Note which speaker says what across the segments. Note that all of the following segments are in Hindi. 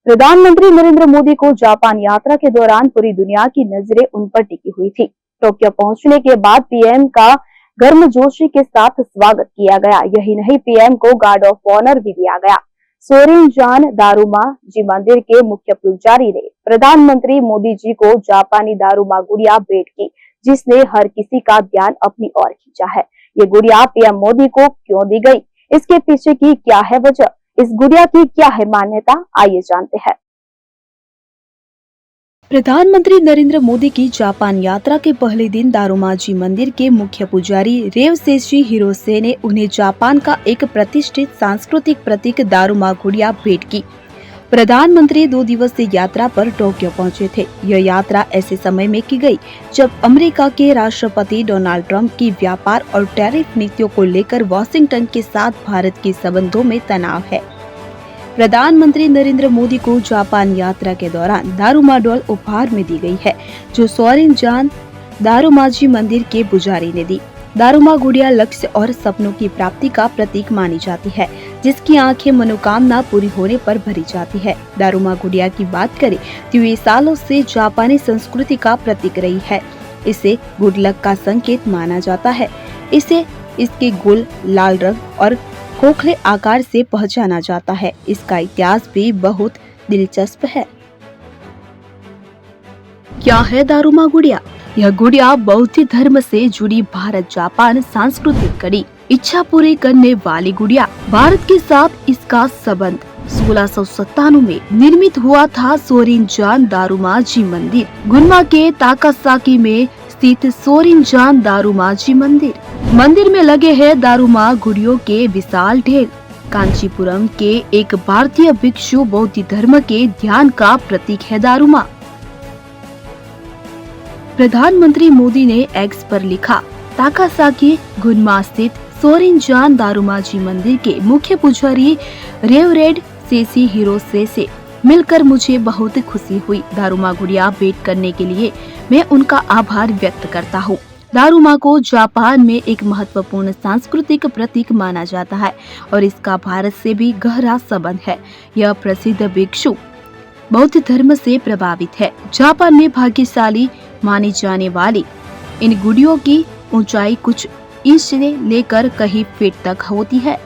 Speaker 1: प्रधानमंत्री नरेंद्र मोदी को जापान यात्रा के दौरान पूरी दुनिया की नजरें उन पर टिकी हुई थी। टोक्यो पहुंचने के बाद पीएम का गर्मजोशी के साथ स्वागत किया गया। यही नहीं, पीएम को गार्ड ऑफ ऑनर भी दिया गया। सोरिनजान दारुमा जी मंदिर के मुख्य पुजारी ने प्रधानमंत्री मोदी जी को जापानी दारुमा गुड़िया भेंट की, जिसने हर किसी का ध्यान अपनी ओर खींचा है। ये गुड़िया पीएम मोदी को क्यों दी गई, इसके पीछे की क्या है वजह, इस गुड़िया की क्या है मान्यता, आइए जानते हैं।
Speaker 2: प्रधानमंत्री नरेंद्र मोदी की जापान यात्रा के पहले दिन दारुमाजी मंदिर के मुख्य पुजारी रेवसेशी हिरोसे ने उन्हें जापान का एक प्रतिष्ठित सांस्कृतिक प्रतीक दारुमा गुड़िया भेंट की। प्रधानमंत्री 2 दिवसीय यात्रा पर टोक्यो पहुंचे थे। यह यात्रा ऐसे समय में की गई जब अमेरिका के राष्ट्रपति डोनाल्ड ट्रंप की व्यापार और टैरिफ नीतियों को लेकर वॉशिंगटन के साथ भारत के संबंधों में तनाव है। प्रधानमंत्री नरेंद्र मोदी को जापान यात्रा के दौरान दारुमा डॉल उपहार में दी गई है, जो सोरिनजान दारुमाजी मंदिर के पुजारी ने दी। दारुमा गुड़िया लक्ष्य और सपनों की प्राप्ति का प्रतीक मानी जाती है, जिसकी आंखें मनोकामना पूरी होने पर भरी जाती है। दारुमा गुड़िया की बात करें तो ये सालों से जापानी संस्कृति का प्रतीक रही है। इसे गुड लक का संकेत माना जाता है। इसे इसके गोल लाल रंग और खोखले आकार से पहचाना जाता है। इसका इतिहास भी बहुत दिलचस्प है। क्या है दारुमा गुड़िया? यह गुड़िया बौद्ध धर्म से जुड़ी भारत जापान सांस्कृतिक कड़ी इच्छा पूरी करने वाली गुड़िया। भारत के साथ इसका संबंध 1697 में निर्मित हुआ था। सोरिनजान दारुमाजी मंदिर गुन्मा के ताकासाकी में स्थित सोरिनजान दारुमाजी मंदिर में लगे हैं दारुमा गुड़ियों के विशाल ढेर। कांचीपुरम के एक भारतीय भिक्षु बौद्ध धर्म के ध्यान का प्रतीक है दारुमा। प्रधानमंत्री मोदी ने एक्स पर लिखा, ताकासाकी गुन्मा स्थित सोरिनजान दारुमाजी मंदिर के मुख्य पुजारी रेवरेड सेसी हिरोसे से मिलकर मुझे बहुत खुशी हुई। दारुमा गुड़िया भेंट करने के लिए मैं उनका आभार व्यक्त करता हूँ। दारुमा को जापान में एक महत्वपूर्ण सांस्कृतिक प्रतीक माना जाता है और इसका भारत से भी गहरा संबंध है। यह प्रसिद्ध भिक्षु बौद्ध धर्म से प्रभावित है। जापान में भाग्यशाली मानी जाने वाली इन गुड़ियों की ऊंचाई कुछ इंच से लेकर कई फीट तक होती है।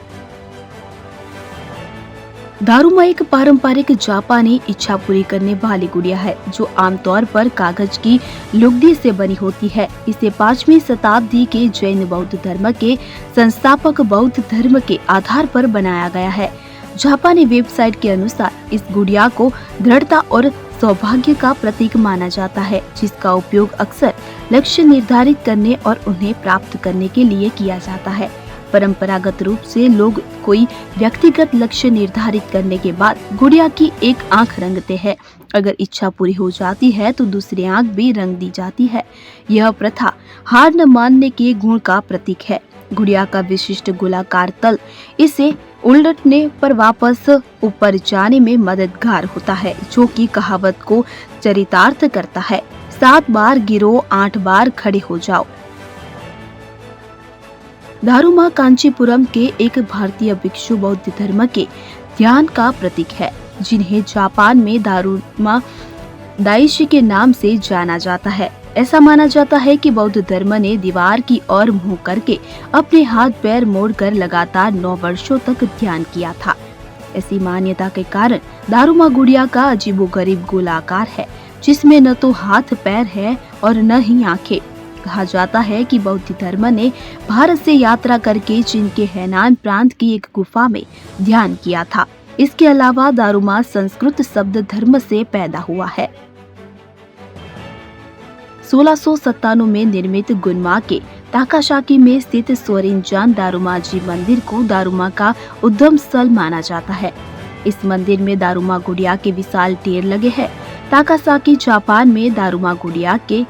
Speaker 2: दारुमा एक पारंपरिक जापानी इच्छा पूरी करने वाली गुड़िया है, जो आमतौर पर कागज की लुगदी से बनी होती है। इसे 5वीं शताब्दी के जैन बौद्ध धर्म के संस्थापक बौद्ध धर्म के आधार पर बनाया गया है। जापानी वेबसाइट के अनुसार इस गुड़िया को दृढ़ता और सौभाग्य का प्रतीक माना जाता है, जिसका उपयोग अक्सर लक्ष्य निर्धारित करने और उन्हें प्राप्त करने के लिए किया जाता है। परंपरागत रूप से लोग कोई व्यक्तिगत लक्ष्य निर्धारित करने के बाद गुड़िया की एक आंख रंगते हैं। अगर इच्छा पूरी हो जाती है तो दूसरी आंख भी रंग दी जाती है। यह प्रथा हार न मानने के गुण का प्रतीक है। गुड़िया का विशिष्ट गोलाकार तल इसे उलटने पर वापस ऊपर जाने में मददगार होता है, जो कि कहावत को चरितार्थ करता है, 7 बार गिरो 8 बार खड़े हो जाओ। दारुमा कांचीपुरम के एक भारतीय भिक्षु बौद्ध धर्म के ध्यान का प्रतीक है, जिन्हें जापान में दारुमा दाइशी के नाम से जाना जाता है। ऐसा माना जाता है कि बौद्ध धर्म ने दीवार की ओर मुंह करके अपने हाथ पैर मोड़कर लगातार 9 वर्षों तक ध्यान किया था। ऐसी मान्यता के कारण दारुमा गुड़िया का अजीबोगरीब गोलाकार है, जिसमें न तो हाथ पैर है और न ही आंखें। कहा जाता है कि बौद्ध धर्म ने भारत से यात्रा करके चीन के हैनान प्रांत की एक गुफा में ध्यान किया था। इसके अलावा दारुमा संस्कृत शब्द धर्म से पैदा हुआ है। 1697 में निर्मित गुन्मा के ताकासाकी में स्थित सोरिनजान दारुमाजी मंदिर को दारुमा का उद्गम स्थल माना जाता है। इस मंदिर में दारुमा गुड़िया के विशाल ढेर लगे हैं। ताकासाकी जापान में दारुमा गुड़िया के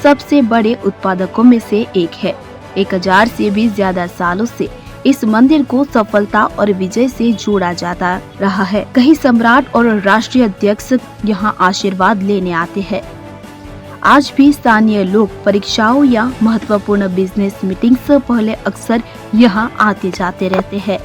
Speaker 2: सबसे बड़े उत्पादकों में से एक है। 1000 से भी ज्यादा सालों से इस मंदिर को सफलता और विजय से जोड़ा जाता रहा है। कई सम्राट और राष्ट्रीय अध्यक्ष यहाँ आशीर्वाद लेने आते हैं। आज भी स्थानीय लोग परीक्षाओं या महत्वपूर्ण बिजनेस मीटिंग से पहले अक्सर यहाँ आते जाते रहते हैं।